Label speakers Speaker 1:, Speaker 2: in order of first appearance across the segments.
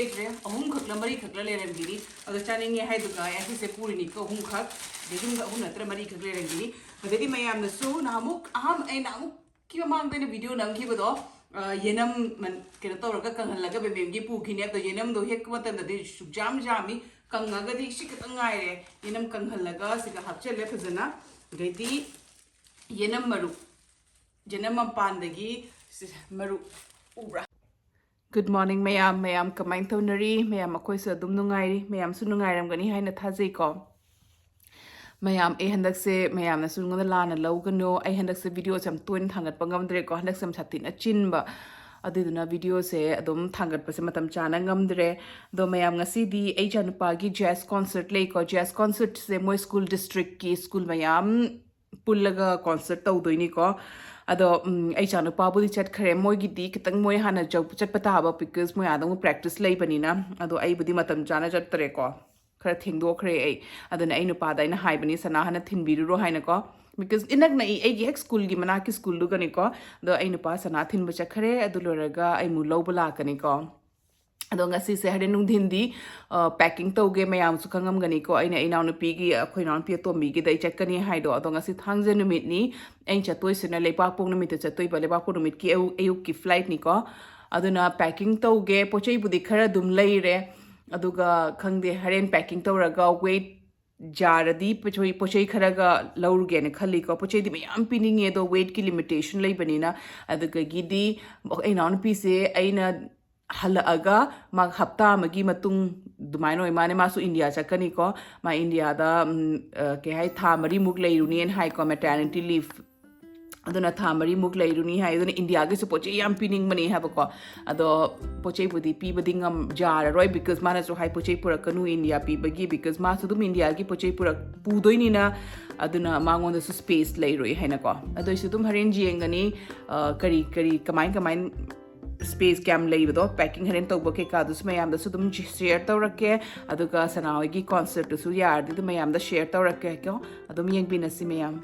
Speaker 1: लेट्रे अहुम खकला मरी खकला लेरंगिनी अदो चानिंगे हाइदुगा ऐसे पूरीनी को अहुम खक देजुम अहुम नत्र मरी खक लेरंगिनी मदेदी मयामनसु नामुक अहम ए नामुक की ममांग देने वीडियो नंगिबदो येनम मन केनो तौरगा कंगहलगा बेबेमगी पुखिने अदो येनम दो हेक मतंददि सुजाम जामी कंगागदि सिकतंगाइरे येनम कंगहलगा सिगा हपचले फजना गैदी येनम मरु जेनम पांदगी मरु उब्रा Good morning mayam kamain thaunari mayam akoi sa dum nungairi mayam su nungairam gani haina thajai ko mayam e handak se mayam na su ngona lana lawgano ai handak se video cham toin thangat pangam dre ko handak sam thatin achin ba aduduna video se adum thangat pa se matam chana ngamdre do mayam ngasi di echanupaga jazz concert lei ko jazz concert se moi school district ki school mayam pullaga concert tawdoini ko ado echanupaga chat khare moi gi di kitang moi hana job chat pata ba because moi adam practice lei banina ado ai budi matam chana chat tre ko khara thingdo khare ai aduna ai nu pa da ina hai bani sana hana thinbiru ro haina ko because inak na ai gi hex school gi mana ki school lu gani ko do ai nu pa sana thin ba chakre adu loraga ai mu lobula kani ko ado ngasi se hare nung din di packing tauge mayam su khangam gani ko aina ina nu pi gi khoi non pi to mi gi dai chakani hai do ado ngasi thangje numit ni ain chatoi sina lepa pong numit chatoi ba lepa pong numit ki ayuk ki flight ni ko aduna packing tauge pochai budi khara dum leire aduga khangde haren packing tawraga weight jaradi pochai kharaga lauruge ne khali ko pochai di mayam pininge do weight ki limitation lei banina aduga gi di aina nu pi se aina halaga mag hapta magi matung dumaino imane masu india chakani ko ma india da ke hai tha mari muk leiruni en hai ko maternity leave aduna tha mari muk leiruni hai aduna india ge se poche yam pining mani ha ko ado poche budi pi badingam jar roi because mana so hai poche pura kanu india pi bagi because ma su dum india gi poche pura pudoini na aduna mangon da space leiroi haina ko ado isu dum haren jengani kari kamain space cam leibado packing haren tawba ke ka dus mayam da su dum share tawrake aduga sanawi gi concert su yardi dum mayam da share tawrake ko adum yeng binasi mayam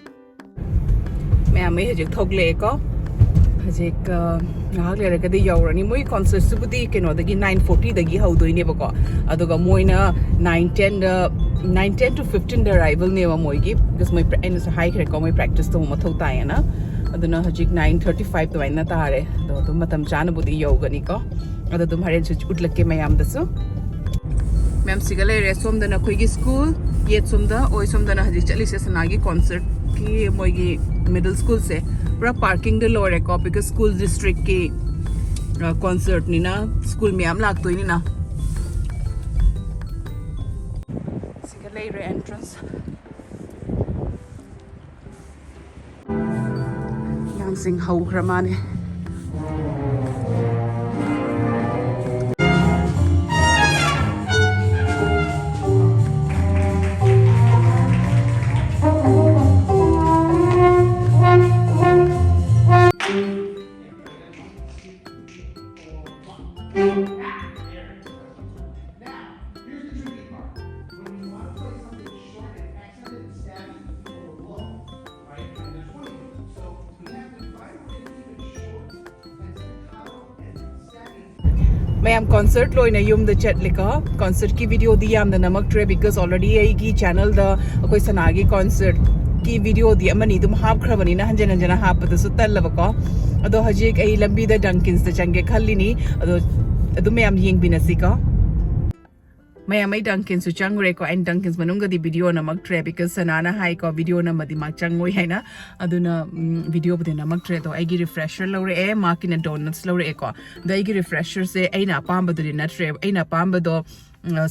Speaker 1: me hejek thogle ko hejek ngahak lere ka de yawrani moi concert su budi keno da gi 9:40 da gi hawdoi ne bako aduga moina 9:10 to 15 the arrival ne wa moi gi because moi and so high ko moi practice to mo thau tai na aduna hajik 9:35 to aina tare do matam chana budi yogani ko adu dum haren su utlakke mayam dasu ma'am sigale re som dana khoi gi school yet som da oi som dana hajik chali se sanagi concert ki moi gi middle school se pura parking de loire ko because school district ki concert ni na school ma'am lag to ni na sigale re entrance sing hau kramane mayam concert loina yum da chat lika concert ki video di yam da namak tre because already aigi channel da koi sanagi concert ki video di amani dum hap khrabani na hanjana hap da su tallaba ko ado hajik ai lambi da dunkins da change khallini ado mayam yeng binasi ko mayam ai dunkins su changre ko and dunkins manunga di video namak tre because sanana hai ko video na madi mak changoi haina aduna video bde namak tre to aigi refresher lore e makina donuts lore e ko da aigi refresher se aina pamba du na tre aina pamba do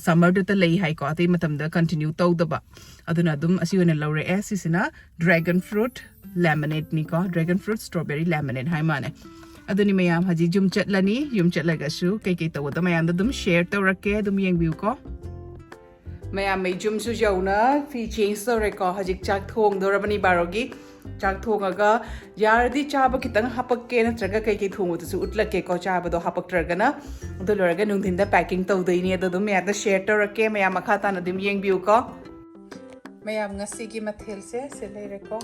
Speaker 1: summer da lei hai ko ati matam da continue to da ba aduna dum asiona lore e sisina dragon fruit lemonade ni ko dragon fruit strawberry lemonade hai mane aduni mayam haji jum chatlani yum chatlaga su kai to da mayam da dum share tawrake dum yeng view ko mayam mai jum su jauna fi change tawre ko haji chak thong dorabani barogi chak thongaga yardi chaba kitang hapakke na traga kai thongu su utlake ko chaba do hapak traga na do loraga nungthin da packing tawdai ni da dum ya da share tawrake mayam akhata na dim yeng view ko mayam ngasi gi mathel se leire ko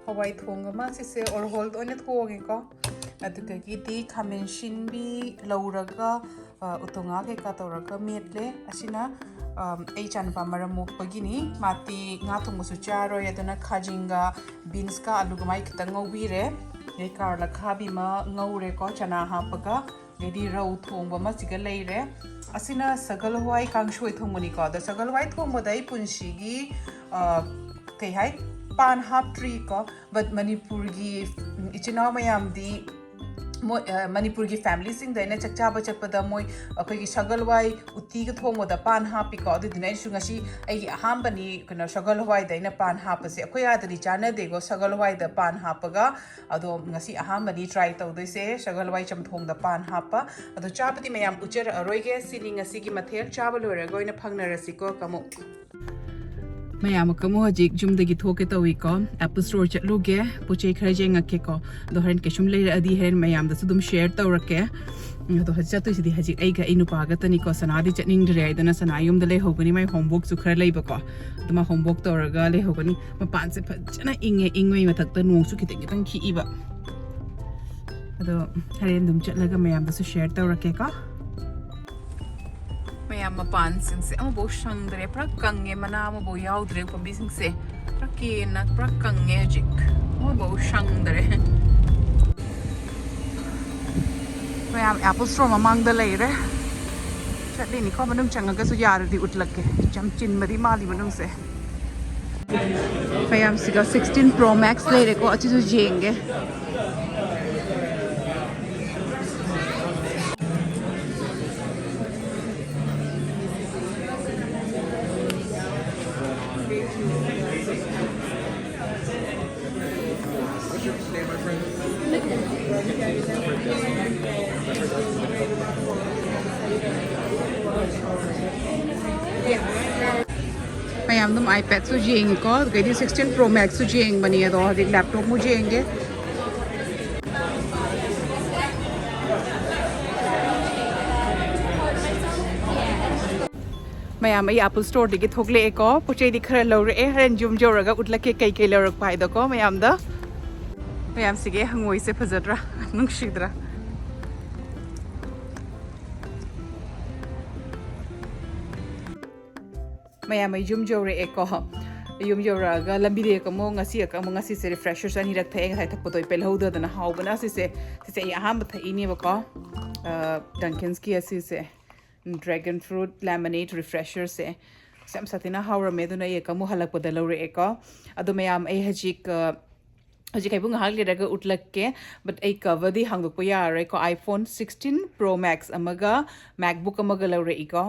Speaker 1: hawai thonga ma se or hold on it thonge ko adukagi di khamen shin bi lauraga utonga ke ka tawraka metle asina ei chanpa maramuk pagini mati nga thongsu charo yaduna khajinga beans ka alu gamai khitang ngawire ei karla khabi ma ngawre ko chana hapaga gadi rau thongba ma siga leire asina sagal hwai kangshoi thongmani ko da sagal hwai thongmodai punshigi kai hai pan hap tree ko but manipur gi ichina mayam di manipur gi family sing da na chakcha ba chappada moi akhoi gi sagalwai utti ga thongmoda pan hapi ko adu dinai su ngasi ai gi ahambani kana sagalwai da na pan hapase akhoi adri chana de go sagalwai da pan hapaga ado ngasi ahambani try tawdoi se sagalwai chamthong da pan hapa ado chapati mayam ucher aroige sining ngasi gi mathel chaba lore goina phangnarasi ko kamu mayam kamu hajik jumdagi thoke tawi ko apple store chatluge pochei khare jenga ke ko do harin ke shum leira adi harin mayam da sudum share tawrake do hajja tu sidi hajik aiga echanupaga tani ko sanadi chatning dire idana sanayum da le hogani mai homework su khare leiba ko duma homework tawraga le hogani ma pan se phajana ingwei mathak ta nong su kitang kitang khi iba ado harin dum chatlaga mayam da su share tawrake ko mayam mapan sing se amo bo shang dre pra kange mana amo bo yaw dre ko bi sing se pra ki na pra kange jik amo bo shang dre mayam apple store mamang da lei re chatli ni ko manung changa ga su yar di utlak ke cham chin mari mali manung se mayam siga 16 pro max le re ko achi su jenge mayam dum iPad su jeng ko gadi 16 pro max su jeng bani do hadi laptop mu jenge mayam ai apple store digi thogle ko pochei di khara lore e haren jum joraga utlake kai kai lorak pai do ko mayam da mayam sige hangoi se phajadra nungshidra mayam ai jum jore e ko yum joraga lambi de ko mo ngasi se refreshers ani rak thai thai thak potoi pel hoda dana haubana se aham thai ni ba ko Dunkin's ki asi se dragon fruit lemonade refresher se sam satina hawra me duna ye kamu halak poda lore e ko adu mayam ai hajik hajik ai bunga hagli daga utlak ke but ai cover di hangdok po yare ko iPhone 16 Pro Max amaga MacBook amaga lore e ko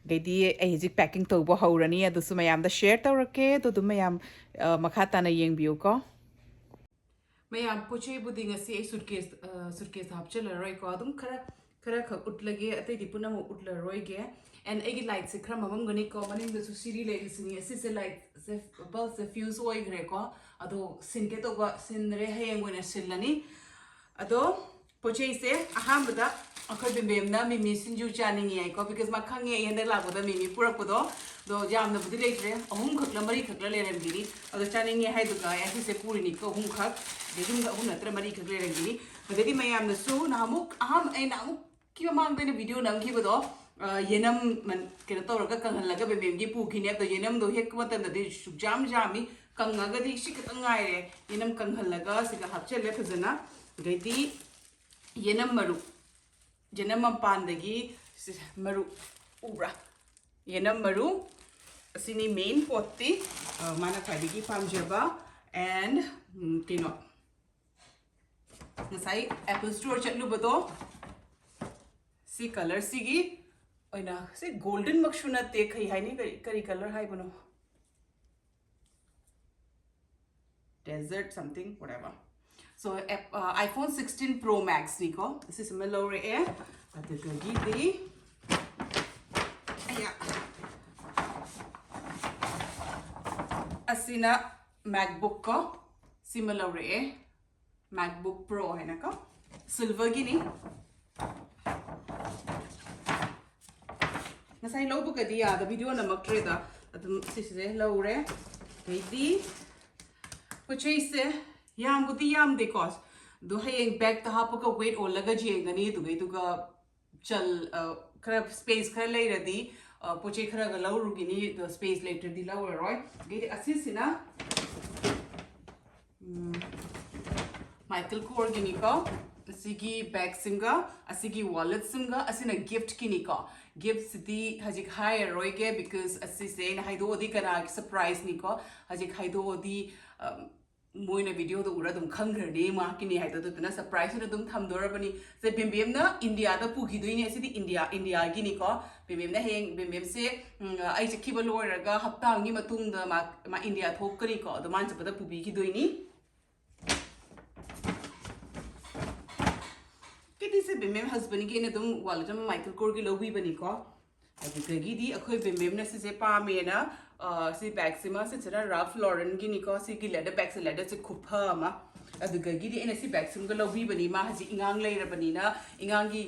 Speaker 1: gadi ai hajik packing to bo hawrani adu su mayam da share tawrake to du mayam makhata na yeng biu ko mayam pochei budi ngasi ai suitcase hapchal roi ko adum khara khak utlage atai di puna mo utla roi ge and egi light se khram mamam gani ko maning da su siri le sini asi se light se bulb se fuse oi gre ko ado sin ke to ga sin re hayeng wona silani ado pochei se aham da akhar bem na mimi sinju chaning ai ko because ma khange yenda la boda mimi purak podo do jam na budi leitre ahum khak la mari khak la le ram giri ado chaning ai du ga ai se puri ni ko hum khak dejum ga hun atra mari khak le ram giri madedi mayam na su na hamuk aham ai na amuk ki ma ang video nang ki bodo yenam man kena to raga kangan laga be mem gi pu khine to yenam do hek mata na de jam jami kanga ga di shi ka ngai re yenam kangan laga siga hapche le phazana gadi yenam maru pandagi maru ubra yenam maru asini main potti mana khadigi pamjaba and tino nasai apple store chatlu bodo si color sigi oina se golden makshuna te khai haini kari color hai bano desert something whatever so iPhone 16 Pro Max niko this is similar e atagagi di aya asina MacBook ko similar e MacBook Pro hai na ko silver gini nasai lo bu kadi ya da video na maktre da adum sise lo re kedi pochei se yam budi yam de cos do hayeng bag ta ha ka weight or laga je ngani du ga chal खरा space खरा लेरदी पोचे खरा ग लौरुगिनी the space later di lauroi gedi asisina Michael Kors gini ko asigi bag simga asigi wallet simga asina gift kini ko gift di hajik high roi ge because asise na haido di kana surprise ni ko hajik haido di moina video do ura dum khangr de ma kini haito to na surprise na dum tham dora bani se bim na India da pu gi doini asidi India gini ko bim na heng bim se ai je kiba loire ga hapta ngi matung da ma India thok kani ko do man chapa da pu bi gi doini kiti se bim husband gi na dum wal jam Michael Kors gi lobi bani ko adi gi di akhoi bim na se pa me na si bag sima se chara Ralph Lauren gi ni ko si gi leather bag se leather se khupha ma aduga gi di ena si bag sim ga lobi bani ma haji ingang leira bani na ingang gi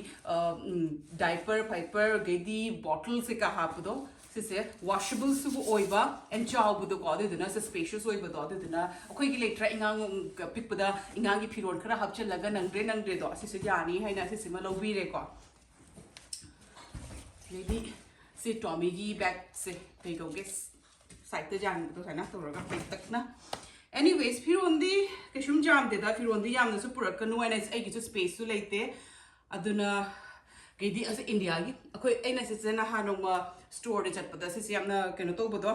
Speaker 1: diaper piper ge di bottle se ka hapdo se washable su oiba and chow bu do ko de na se spacious oiba do de na akhoi gi letra ingang pick pada ingang gi phiron khara hapchal laga nangre do se jani haina se sima lobi re ko lady se Tommy gi bag se pe go guess site the jam to sana to raga pe tak na anyways phirondi keshum jam de da phirondi yam na su purak kanu and ai gi space su leite aduna gedi as India gi akoi aina se na hanoma store de chat pada se yamna keno to bodo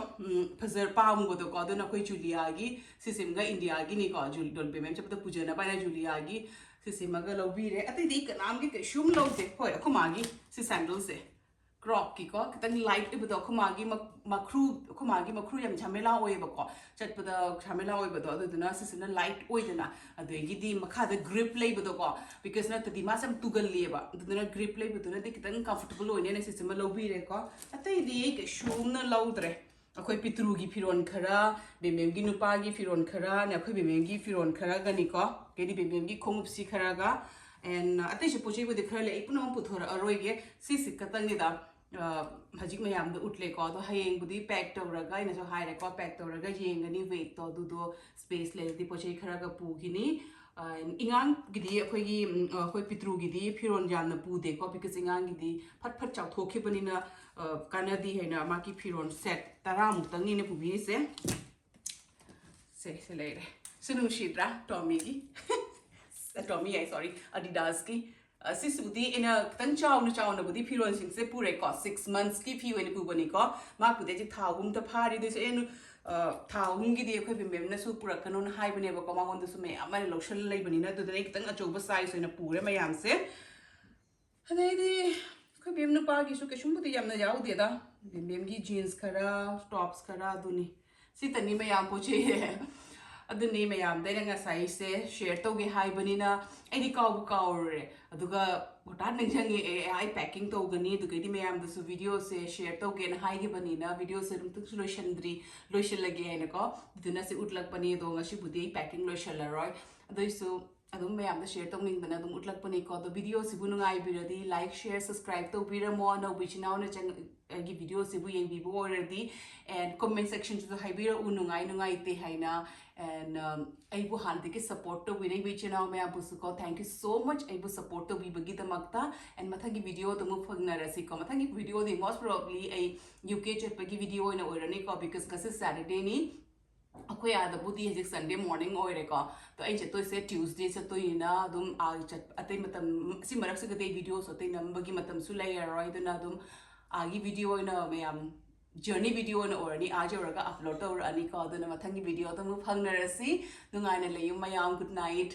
Speaker 1: phazar paum bodo ko aduna koi Julia gi sisim ga India gi ni ko jul dol pe mem chapta pujana ba na Julia gi sisima ga lobi re ati di kanam gi keshum lo de hoi akoma gi si sandals se crop ki ko kitang light ibudo khumagi makru yam chamela oi ba ko chatpada chamela oi ba do aduna sisina light oi dana adegi di makha da grip lay budo ko because na tadi masam tugal le ba aduna grip lay budo na di kitang comfortable oi ne sisima lobi re ko atai di ke shum na laudre akoi pitru gi phiron khara bemem gi nupa gi phiron khara na akoi bemem gi phiron khara ga ni ko ke di bemem gi khongup si khara ga and atai se pochi bu de khara le ipuna puthora aroi ge si katang ni da hajik mayam da utle ko to hayeng budi pack to raga ina so haire ko pack to raga yengani weight to du do space le di poche khara ga pu gini ingang gidi khoi gi khoi pitru gidi phiron jam na pu de ko because ingang gidi phat chaw thokhi bani na kana di haina ma ki phiron set tara mu tang ni ne pu bi se le re sunu shidra Tommy gi Tommy sorry Adidas ki sisudi ina tang chaw na budi phiron sing se pure ko 6 months ki phi wen pu bani ko ma pu de ji thawum ta phari de se en thawum gi de khoi bem na su pura kanon hai bane ba ko ma ngon de su me amai lotion lai bani na de tang achow ba size ina pure mayam se hanai de khoi bem na pa gi su ke shum budi yam na yaw de da bem gi jeans khara tops khara duni si tani mayam po che aduni mayam de nga sai se share to ge hai bani na ai di kaw re aduga gotat nang jangi ai packing to gani du ge di mayam da su video se share to ge na hai ge bani na video se rum tu lotion lage ai na ko duna se utlak bani do nga shi budi packing lotion la roi adoi su adum mayam da share to ning bana dum utlak bani ko do video se bu ngai bi radi like share subscribe to bi ra mo na bi chinaw na chang gi video se bu yeng bi bo already and comment section to hai bi ra u ngai te haina and I bu haldi ke support to winning which now me abu ko thank you so much I bu support to bi bagi tamakta and mathangi video to mu phagna rasi ko mathangi video the most probably a UK chat pagi video ina oirani ko because kasi Saturday ni akoi ada budi hejik Sunday morning oire ko to ai cheto se Tuesday se to ina dum a chat atai matam si marak se gate video so tai nambagi matam su lai roi to na dum agi video ina me am journey video na or ni aja raga upload to ani ko aduna mathangi video to mu phangna rasi dungai na layum mayam good night